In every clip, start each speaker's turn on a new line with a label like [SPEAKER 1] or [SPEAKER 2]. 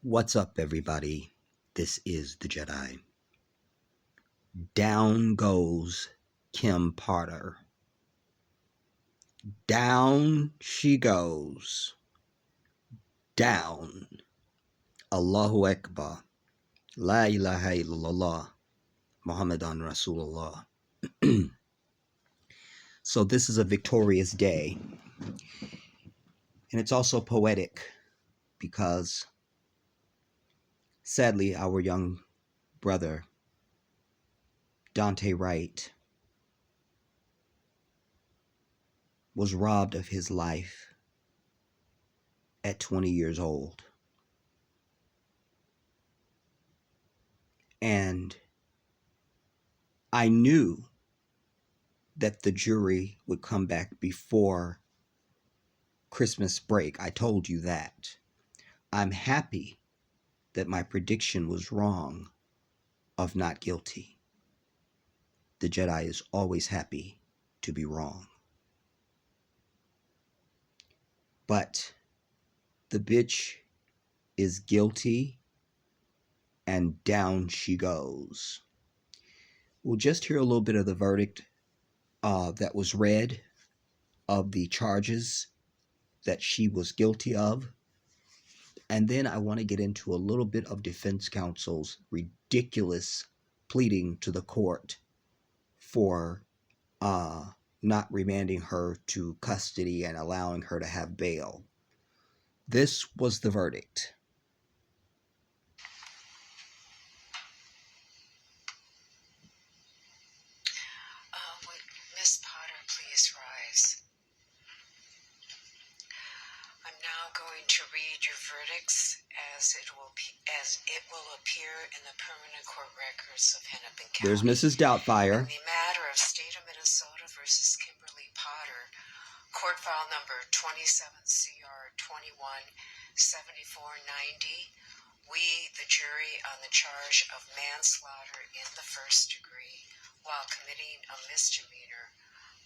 [SPEAKER 1] What's up, everybody? This is the Jedi. Down goes Kim Potter. Down she goes. Down. Allahu Akbar. La ilaha illallah. Muhammadan Rasulullah. So this is a victorious day. And it's also poetic because sadly our young brother, Daunte Wright, was robbed of his life at 20 years old. And I knew that the jury would come back before Christmas break. I told you that. I'm happy that my prediction was wrong of not guilty. The Jedi is always happy to be wrong. But the bitch is guilty, and down she goes. We'll just hear a little bit of the verdict that was read of the charges that she was guilty of. And then I want to get into a little bit of defense counsel's ridiculous pleading to the court for not remanding her to custody and allowing her to have bail. This was the verdict.
[SPEAKER 2] Would Miss Potter please rise? I'm now going to read your verdicts as it will appear in the permanent court records of Hennepin County.
[SPEAKER 1] There's Mrs. Doubtfire.
[SPEAKER 2] In the matter of State of Minnesota versus Kimberly Potter, court file number 27CR 217490. We, the jury, on the charge of manslaughter in the first degree while committing a misdemeanor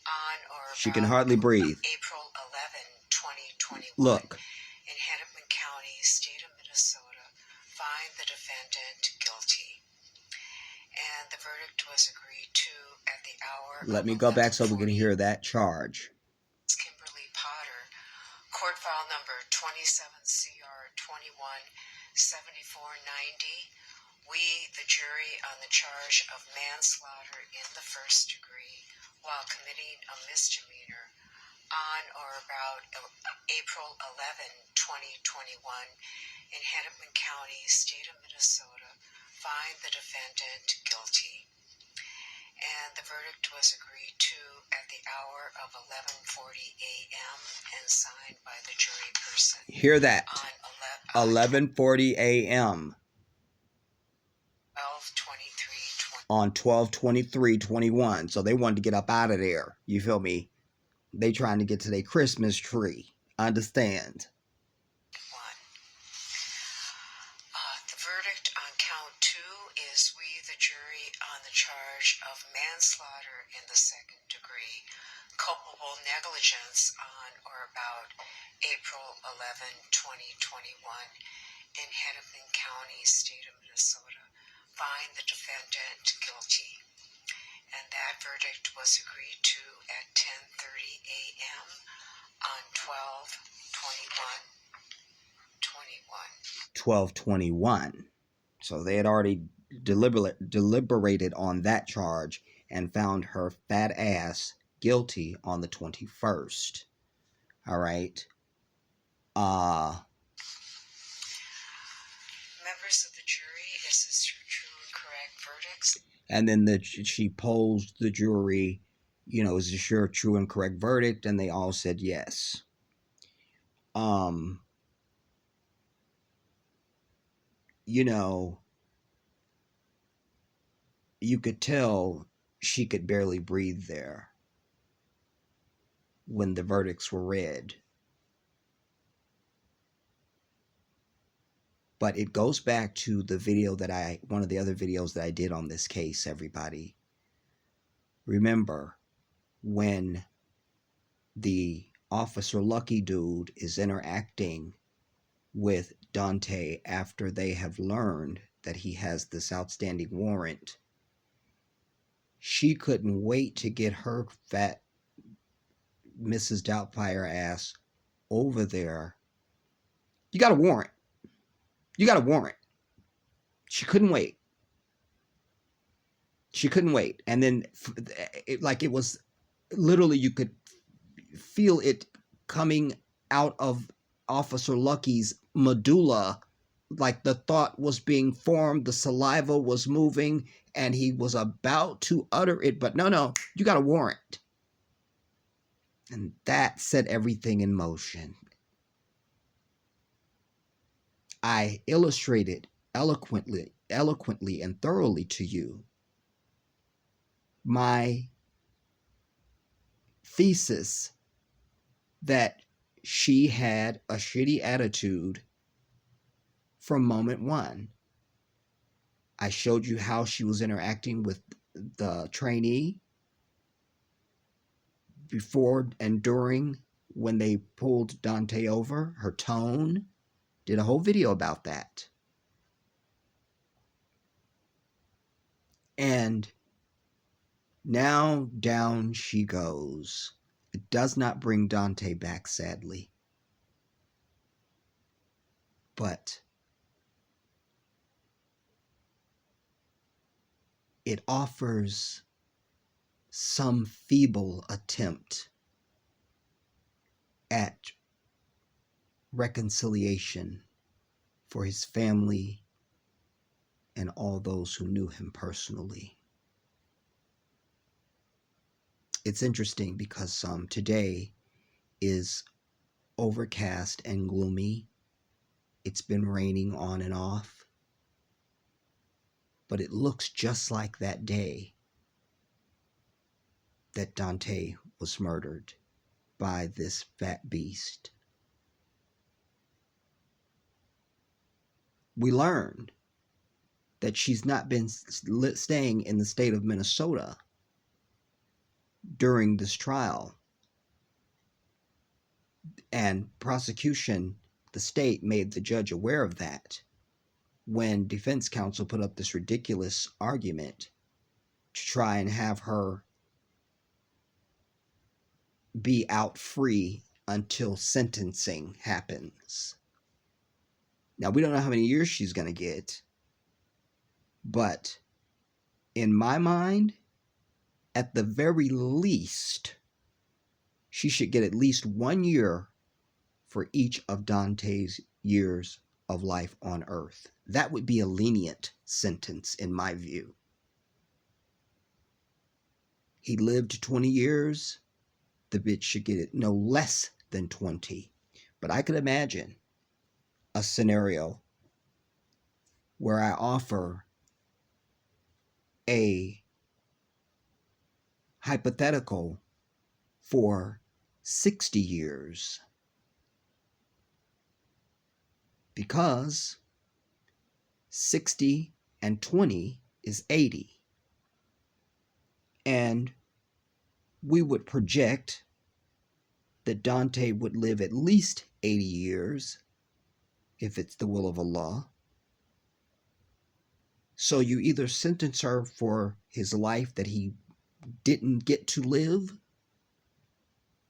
[SPEAKER 2] on or about
[SPEAKER 1] She can hardly breathe.
[SPEAKER 2] April 11, 2021.
[SPEAKER 1] Look.
[SPEAKER 2] In Hennepin County, state of Minnesota, find the defendant guilty. And the verdict was agreed to at the hour.
[SPEAKER 1] Let me go back so we can hear that charge.
[SPEAKER 2] Kimberly Potter, court file number 27CR 217490. We, the jury, on the charge of manslaughter in the first degree while committing a misdemeanor on or about April 11, 2021, in Hennepin County, state of Minnesota, find the defendant guilty. And the verdict was agreed to at the hour of 11:40 a.m. and signed by the jury person.
[SPEAKER 1] Hear that? 11:40 a.m.
[SPEAKER 2] 12/23/20.
[SPEAKER 1] On 12/23/21. So they wanted to get up out of there. You feel me? They trying to get to their Christmas tree. Understand?
[SPEAKER 2] The verdict on count 2 is we, the jury, on the charge of manslaughter in the second degree, culpable negligence on or about April 11, 2021, in Hennepin County, state of Minnesota, find the defendant guilty. And that verdict was agreed to at 10:30 a.m. on 12/21/21.
[SPEAKER 1] So they had already deliberated on that charge and found her fat ass guilty on the 21st. All right.
[SPEAKER 2] Members of the jury, is this your true and correct verdicts?
[SPEAKER 1] And then she posed the jury, is this your true and correct verdict? And they all said yes. You could tell she could barely breathe there when the verdicts were read. But it goes back to the video one of the other videos that I did on this case, everybody. Remember, when the Officer Lucky dude is interacting with Daunte after they have learned that he has this outstanding warrant. She couldn't wait to get her fat Mrs. Doubtfire ass over there. You got a warrant. You got a warrant. She couldn't wait. She couldn't wait. And then, it was literally, you could feel it coming out of Officer Lucky's medulla. Like the thought was being formed, the saliva was moving, and he was about to utter it. But no, you got a warrant. And that set everything in motion. I illustrated eloquently and thoroughly to you my thesis that she had a shitty attitude from moment one. I showed you how she was interacting with the trainee before and during when they pulled Daunte over, her tone. Did a whole video about that. And now down she goes. It does not bring Daunte back, sadly. But it offers some feeble attempt at reconciliation for his family and all those who knew him personally. It's interesting because today is overcast and gloomy. It's been raining on and off. But it looks just like that day that Daunte was murdered by this fat beast. We learned that she's not been staying in the state of Minnesota during this trial. And prosecution, the state, made the judge aware of that when defense counsel put up this ridiculous argument to try and have her be out free until sentencing happens. Now, we don't know how many years she's going to get, but in my mind, at the very least, she should get at least 1 year for each of Daunte's years of life on Earth. That would be a lenient sentence in my view. He lived 20 years. The bitch should get it no less than 20. But I could imagine a scenario where I offer a hypothetical for 60 years. Because 60 and 20 is 80. And we would project that Daunte would live at least 80 years if it's the will of Allah. So you either sentence her for his life that he didn't get to live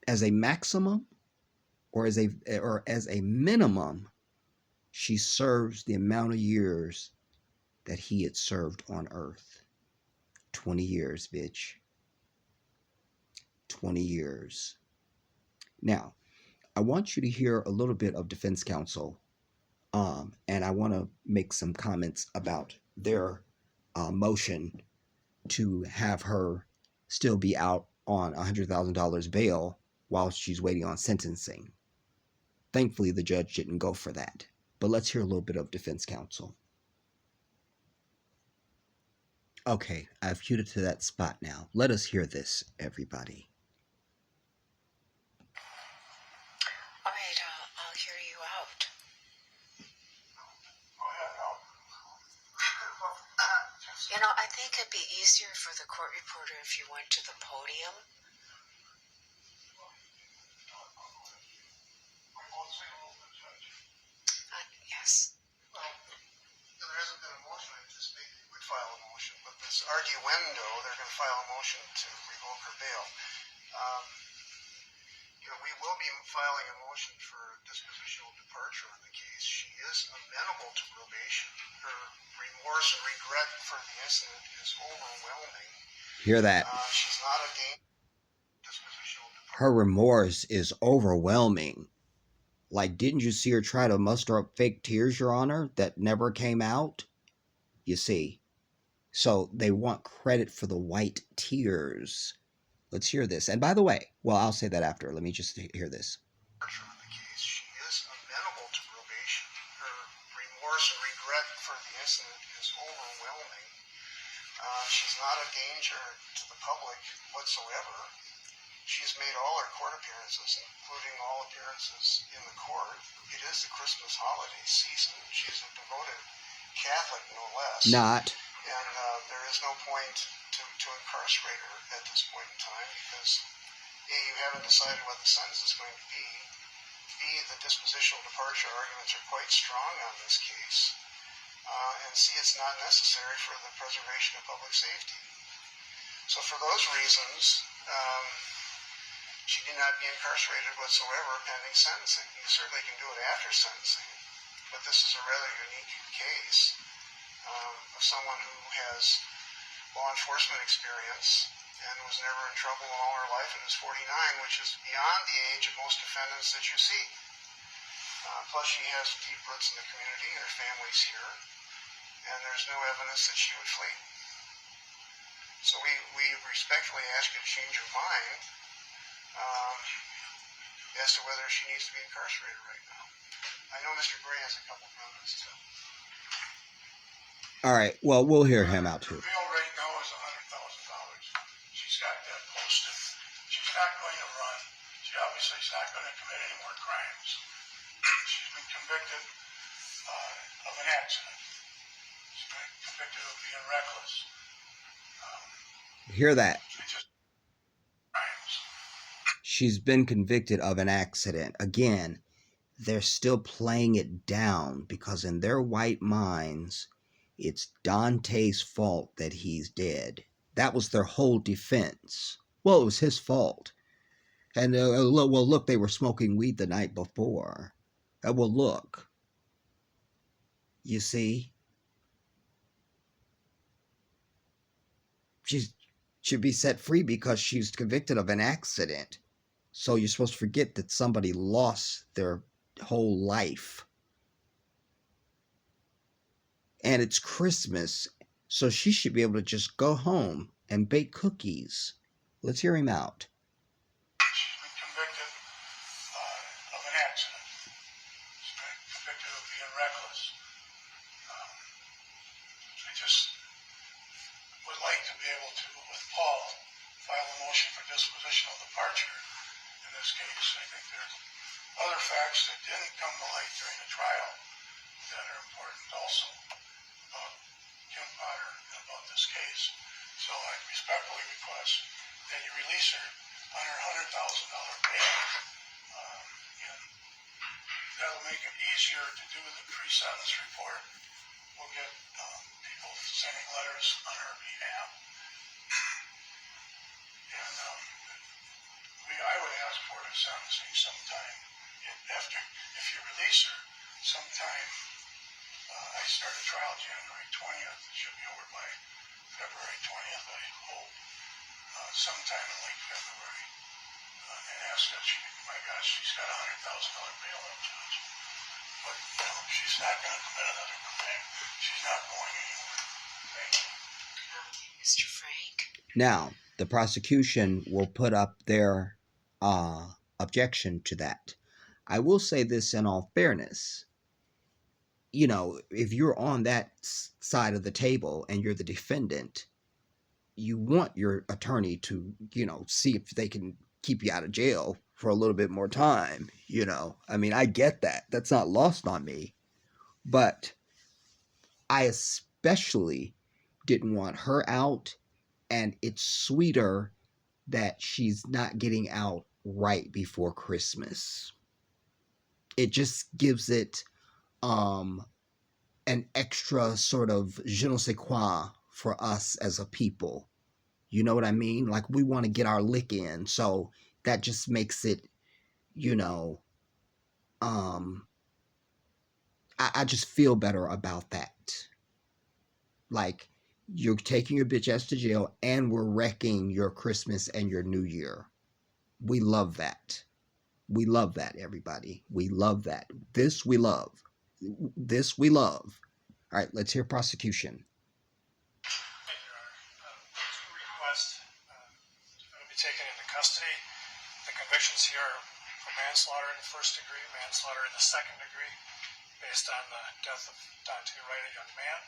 [SPEAKER 1] as a maximum, or as a minimum, she serves the amount of years that he had served on Earth. 20 years, bitch. 20 years. Now, I want you to hear a little bit of defense counsel, and I want to make some comments about their motion to have her still be out on $100,000 bail while she's waiting on sentencing. Thankfully, the judge didn't go for that. But let's hear a little bit of defense counsel. Okay, I've queued it to that spot now. Let us hear this, everybody.
[SPEAKER 2] All right, I'll hear you out. You know, I think it'd be easier for the court reporter if you went to the podium. Yes.
[SPEAKER 3] Well, there hasn't been a motion. I anticipate they would file a motion, but this arguendo, they're going to file a motion to revoke her bail. We will be filing a motion for dispositional departure on the case. She is amenable to probation. Her remorse and regret for the incident is overwhelming.
[SPEAKER 1] Hear that?
[SPEAKER 3] She's not a dispositional departure.
[SPEAKER 1] Her remorse is overwhelming. Like, didn't you see her try to muster up fake tears, Your Honor, that never came out? You see. So they want credit for the white tears. Let's hear this. And by the way, well, I'll say that after. Let me just hear this.
[SPEAKER 3] On the case, she is amenable to probation. Her remorse and regret for the incident is overwhelming. She's not a danger to the public whatsoever. She's made all her court appearances, including all appearances in the court. It is the Christmas holiday season. She's a devoted Catholic, no less.
[SPEAKER 1] Not.
[SPEAKER 3] And there is no point to incarcerate her at this point in time because, A, you haven't decided what the sentence is going to be. B, the dispositional departure arguments are quite strong on this case. And C, it's not necessary for the preservation of public safety. So for those reasons, she need not be incarcerated whatsoever pending sentencing. You certainly can do it after sentencing, but this is a rather unique case of someone who has law enforcement experience and was never in trouble in all her life and is 49, which is beyond the age of most defendants that you see. Plus she has deep roots in the community, her family's here, and there's no evidence that she would flee. So we respectfully ask you to change your mind as to whether she needs to be incarcerated right now. I know Mr. Gray has a couple of comments too.
[SPEAKER 1] All right. Well, we'll hear him out too.
[SPEAKER 3] The bail right now is $100,000. She's got that posted. She's not going to run. She obviously is not going to commit any more crimes. She's been convicted of an accident. She's been convicted of being reckless.
[SPEAKER 1] Hear that? She's been convicted of an accident. Again, they're still playing it down because in their white minds, it's Daunte's fault that he's dead. That was their whole defense. Well, it was his fault. And, well, look, they were smoking weed the night before. Well, look. You see? She should be set free because she's convicted of an accident. So you're supposed to forget that somebody lost their whole life. And it's Christmas, so she should be able to just go home and bake cookies. Let's hear him out.
[SPEAKER 3] She's been convicted of an accident. She's been convicted of being reckless. I just would like to be able to, with Paul, file a motion for dispositional departure in this case. I think there's other facts that didn't come to light during the trial that are important also about Kim Potter and about this case. So I respectfully request that you release her on her $100,000 bail. And that'll make it easier to do the pre-sentence report. We'll get people sending letters on her behalf. And I would ask for a sentencing sometime after, if you release her, sometime. I start a trial January 20th. It should be over by February 20th, I hope. Sometime in late February. And ask that my gosh, she's got a $100,000 bail on judge. But, she's not going to commit another crime. She's not going anywhere. Thank you.
[SPEAKER 2] Mr. Frank?
[SPEAKER 1] Now, the prosecution will put up their objection to that. I will say this in all fairness. You know, if you're on that side of the table and you're the defendant, you want your attorney to, see if they can keep you out of jail for a little bit more time, I mean, I get that. That's not lost on me. But I especially didn't want her out, and it's sweeter that she's not getting out right before Christmas. It just gives it an extra sort of je ne sais quoi for us as a people. You know what I mean? Like, we want to get our lick in. So that just makes it, you know, I just feel better about that. Like, you're taking your bitch ass to jail and we're wrecking your Christmas and your New Year. We love that. We love that, everybody. We love that. This we love. This we love. All right, let's hear prosecution.
[SPEAKER 3] Two requests to be taken into custody. The convictions here are for manslaughter in the first degree, manslaughter in the second degree, based on the death of Daunte Wright, a young man.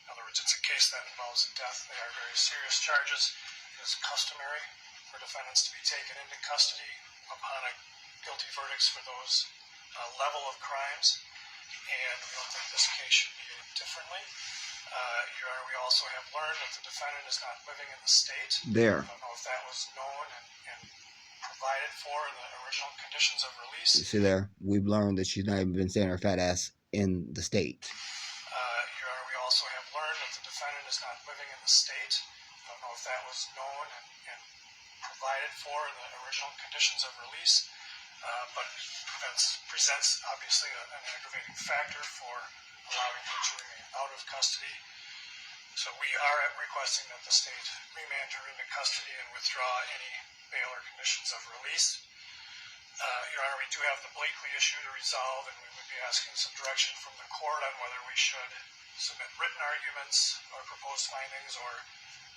[SPEAKER 3] In other words, it's a case that involves a death. They are very serious charges. It is customary for defendants to be taken into custody upon a guilty verdicts for those level of crimes, and we don't think this case should be differently. Your Honor, we also have learned that the defendant is not living in the state.
[SPEAKER 1] There.
[SPEAKER 3] I don't know if that was known and provided for in the original conditions of release.
[SPEAKER 1] You see there? We've learned that she's not even been staying her fat ass in the state.
[SPEAKER 3] Your Honor, we also have learned that the defendant is not living in the state. I don't know if that was known and provided for in the original conditions of release, but that presents obviously an aggravating factor for allowing her to remain out of custody. So we are requesting that the state remand her into custody and withdraw any bail or conditions of release. Your Honor, we do have the Blakely issue to resolve, and we would be asking some direction from the court on whether we should submit written arguments or proposed findings, or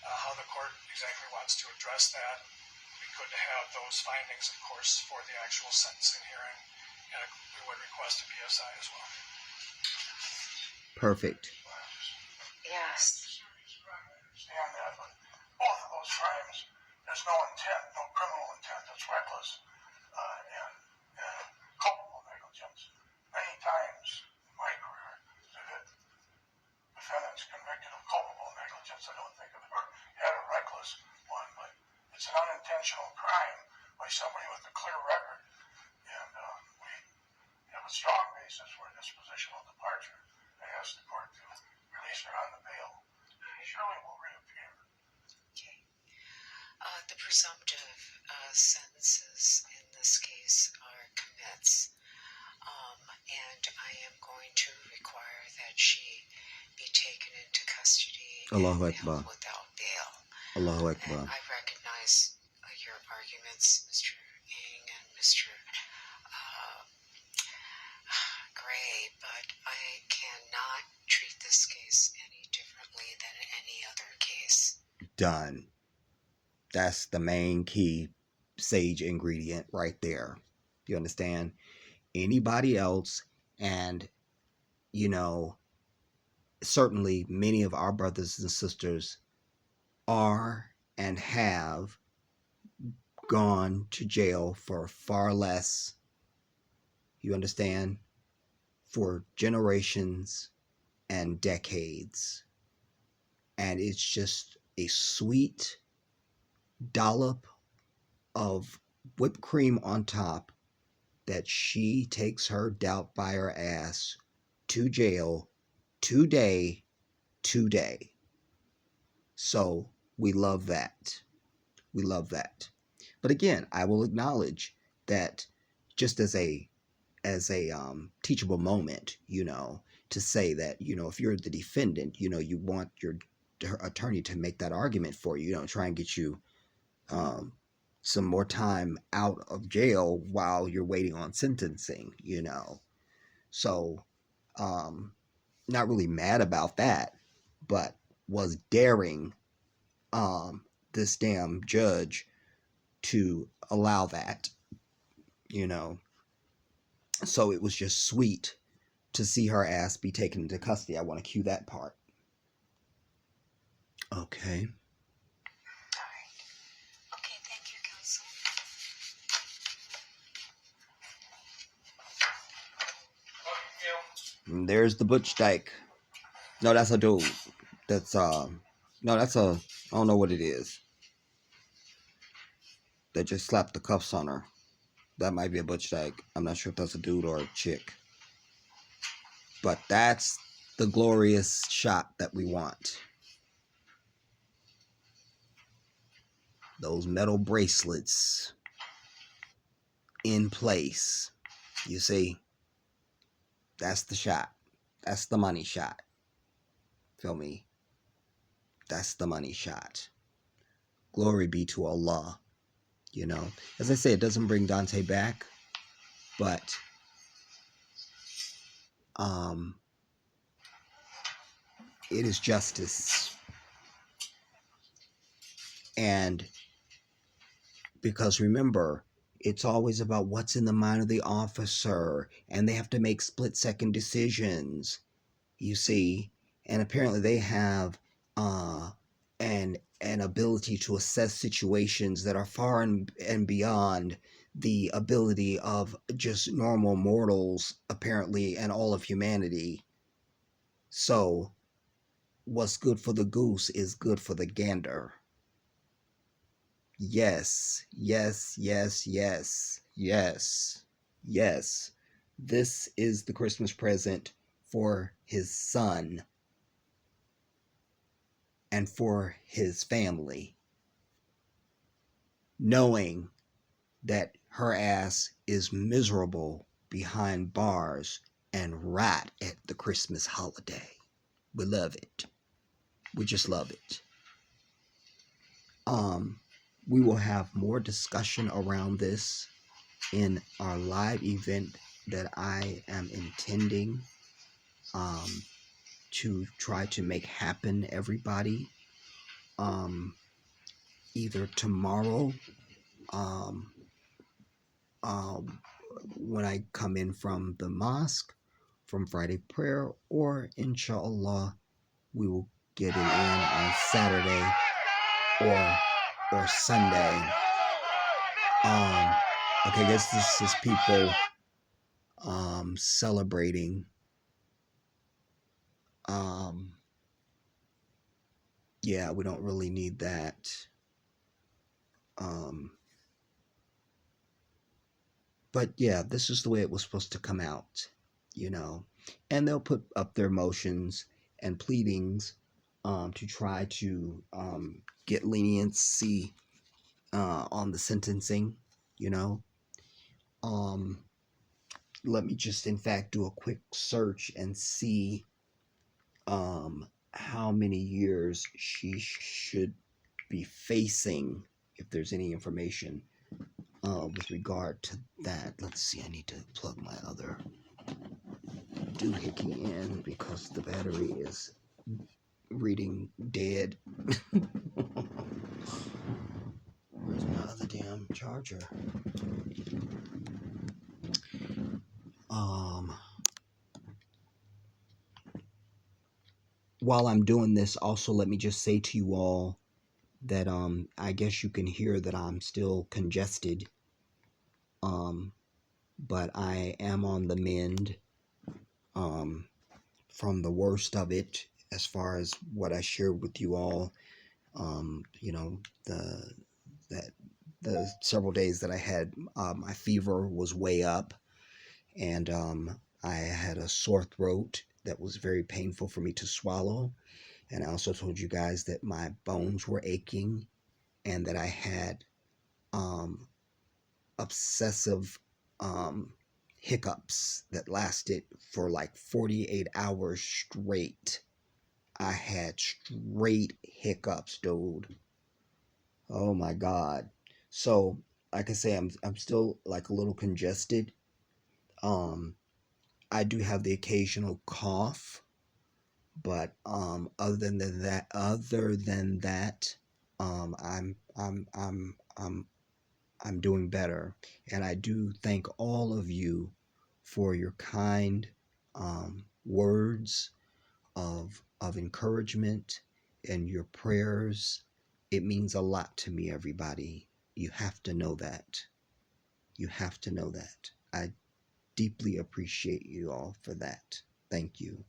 [SPEAKER 3] how the court exactly wants to address that. We could have those findings, of course, for the actual sentencing hearing, and we would request a PSI as well.
[SPEAKER 1] Perfect.
[SPEAKER 2] Yes.
[SPEAKER 3] Understand that, but both of those crimes, there's no intent, no criminal intent. It's reckless and culpable negligence. Many times in my career, the defendants convicted of culpable negligence, I don't think I've ever had a reckless one, but it's an unintentional crime by somebody with a clear record, and we have a strong basis for a dispositional departure. I ask the court to release her on the bail. Surely will reappear.
[SPEAKER 2] Okay. The presumptive sentences in this case are commits, and I am going to require that she be taken into custody
[SPEAKER 1] Allahu
[SPEAKER 2] and
[SPEAKER 1] Akbar.
[SPEAKER 2] held without bail.
[SPEAKER 1] Allahu Akbar.
[SPEAKER 2] And I recognize your arguments, Mr. Ng and Mr. Gray, but I cannot treat this case any differently than any other case.
[SPEAKER 1] Done. That's the main key sage ingredient right there. You understand? Anybody else, and, you know, certainly many of our brothers and sisters are and have gone to jail for far less, you understand, for generations and decades. And it's just a sweet dollop of whipped cream on top that she takes her doubtfire ass to jail today. So we love that. We love that. But again, I will acknowledge that just as a teachable moment, you know, to say that, you know, if you're the defendant, you know, you want your attorney to make that argument for you, you know, try and get you some more time out of jail while you're waiting on sentencing, you know. So, not really mad about that, but was daring this damn judge to allow that, you know. So it was just sweet to see her ass be taken into custody. I want to cue that part. Okay.
[SPEAKER 2] All right. Okay, thank you, counsel.
[SPEAKER 1] And there's the butch dyke. No, that's a dude. That's no, that's a, I don't know what it is. That just slapped the cuffs on her. That might be a butch dyke. I'm not sure if that's a dude or a chick. But that's the glorious shot that we want. Those metal bracelets in place. You see, that's the shot. That's the money shot. Feel me? That's the money shot. Glory be to Allah. You know, as I say, it doesn't bring Daunte back, but it is justice. And because remember, it's always about what's in the mind of the officer, and they have to make split-second decisions, you see. And apparently they have an ability to assess situations that are far and beyond the ability of just normal mortals, apparently, and all of humanity. So what's good for the goose is good for the gander. Yes, yes, yes, yes, yes, yes. This is the Christmas present for his son and for his family, knowing that her ass is miserable behind bars and right at the Christmas holiday. We love it. We just love it. We will have more discussion around this in our live event that I am intending to try to make happen, everybody. Either tomorrow, when I come in from the mosque, from Friday prayer, or inshallah, we will get it in on Saturday or Sunday. Okay, I guess this is people celebrating. Yeah, we don't really need that. But yeah, this is the way it was supposed to come out, you know. And they'll put up their motions and pleadings to try to get leniency on the sentencing, you know. Let me just, in fact, do a quick search and see how many years she should be facing, if there's any information with regard to that. Let's see, I need to plug my other doohickey in because the battery is reading dead. Where's my other damn charger? While I'm doing this, also let me just say to you all that I guess you can hear that I'm still congested. But I am on the mend from the worst of it, as far as what I shared with you all. You know, the several days that I had, my fever was way up, and I had a sore throat that was very painful for me to swallow. And I also told you guys that my bones were aching and that I had obsessive hiccups that lasted for like 48 hours straight. I had straight hiccups, dude. Oh my God. So, like I say, I'm still like a little congested. I do have the occasional cough, but other than that, I'm doing better, and I do thank all of you for your kind words of encouragement and your prayers. It means a lot to me, everybody. You have to know that. You have to know that. I deeply appreciate you all for that. Thank you.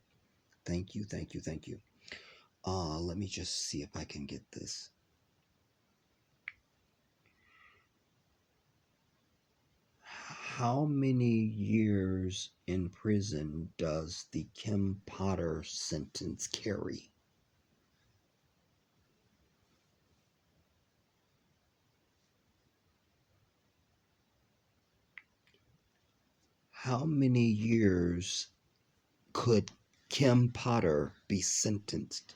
[SPEAKER 1] Thank you, thank you, thank you. Let me just see if I can get this. How many years in prison does the Kim Potter sentence carry? How many years could Kim Potter be sentenced?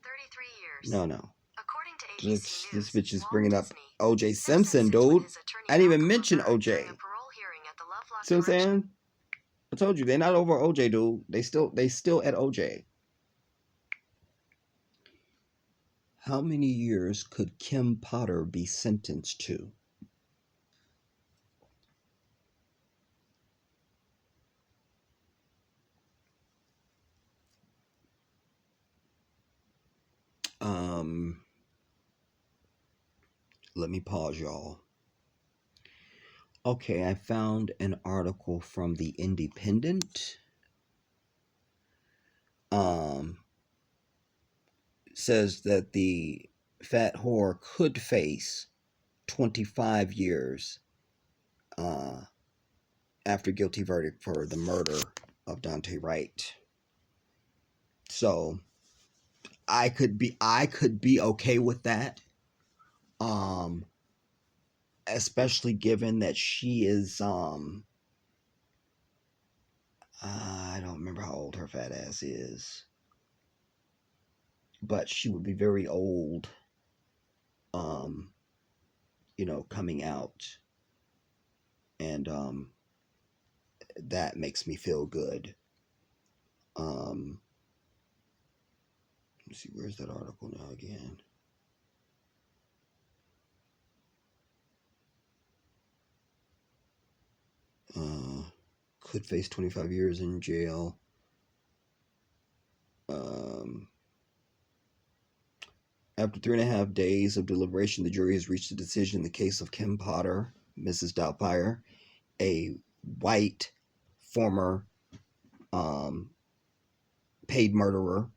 [SPEAKER 2] 33 years.
[SPEAKER 1] No, no.
[SPEAKER 2] According to
[SPEAKER 1] This
[SPEAKER 2] ABC News,
[SPEAKER 1] bitch is
[SPEAKER 2] Walt
[SPEAKER 1] bringing up
[SPEAKER 2] Disney,
[SPEAKER 1] O.J.
[SPEAKER 2] Simpson
[SPEAKER 1] Simpson,
[SPEAKER 2] sits with
[SPEAKER 1] dude.
[SPEAKER 2] his attorney
[SPEAKER 1] I didn't even
[SPEAKER 2] Malcolm
[SPEAKER 1] mention
[SPEAKER 2] Levert
[SPEAKER 1] O.J.
[SPEAKER 2] during a parole hearing at the Lovelock
[SPEAKER 1] See what I'm
[SPEAKER 2] Correctional.
[SPEAKER 1] saying? I told you they're not over O.J. dude. They still at O.J. How many years could Kim Potter be sentenced to? Um, let me pause, y'all. Okay, I found an article from the Independent. Says that the fat whore could face 25 years after guilty verdict for the murder of Daunte Wright. So I could be okay with that. Especially given that she is I don't remember how old her fat ass is, but she would be very old um coming out, and that makes me feel good. Let's see, where's that article now again? Could face 25 years in jail. After 3.5 days of deliberation, the jury has reached a decision in the case of Kim Potter, Mrs. Doubtfire, a white former paid murderer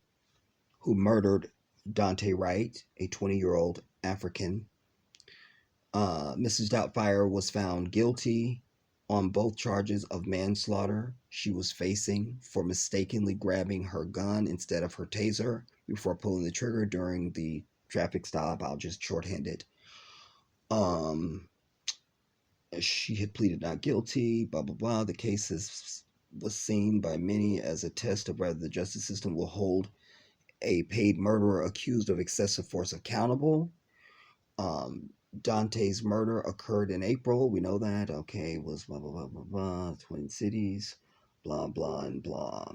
[SPEAKER 1] who murdered Daunte Wright, a 20-year-old African. Mrs. Doubtfire was found guilty on both charges of manslaughter she was facing for mistakenly grabbing her gun instead of her taser before pulling the trigger during the traffic stop. I'll just shorthand it. She had pleaded not guilty, blah, blah, blah. The case was seen by many as a test of whether the justice system will hold a paid murderer accused of excessive force accountable. Daunte's murder occurred in April. We know that. Okay, was blah, blah, blah, blah, blah. Twin Cities, blah, blah, and blah.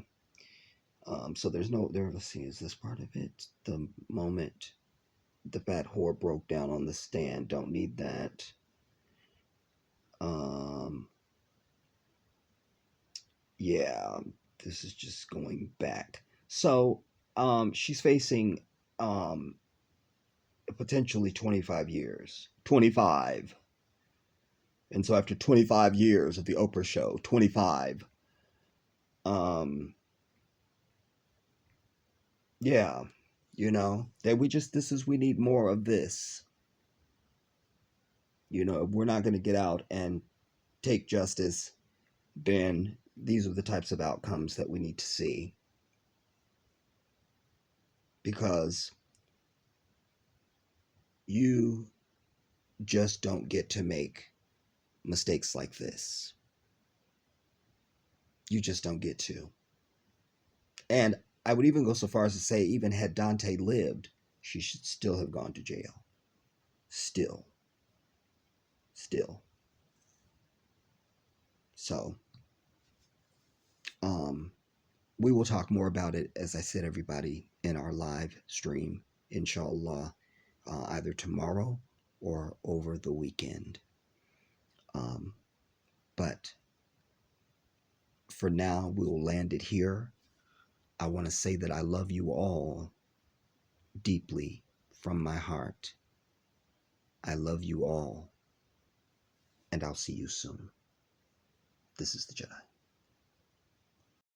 [SPEAKER 1] So there's no, let's see, is this part of it? The moment the fat whore broke down on the stand. Don't need that. Yeah, this is just going back. So, she's facing, potentially 25 years. 25. And so after 25 years of the Oprah show, 25, yeah, that we need more of this. If we're not going to get out and take justice, then these are the types of outcomes that we need to see. Because you just don't get to make mistakes like this. You just don't get to. And I would even go so far as to say, even had Daunte lived, she should still have gone to jail. Still. So, we will talk more about it, as I said, everybody, in our live stream, inshallah, either tomorrow or over the weekend. But for now, we will land it here. I want to say that I love you all deeply from my heart. I love you all, and I'll see you soon. This is the Jedi.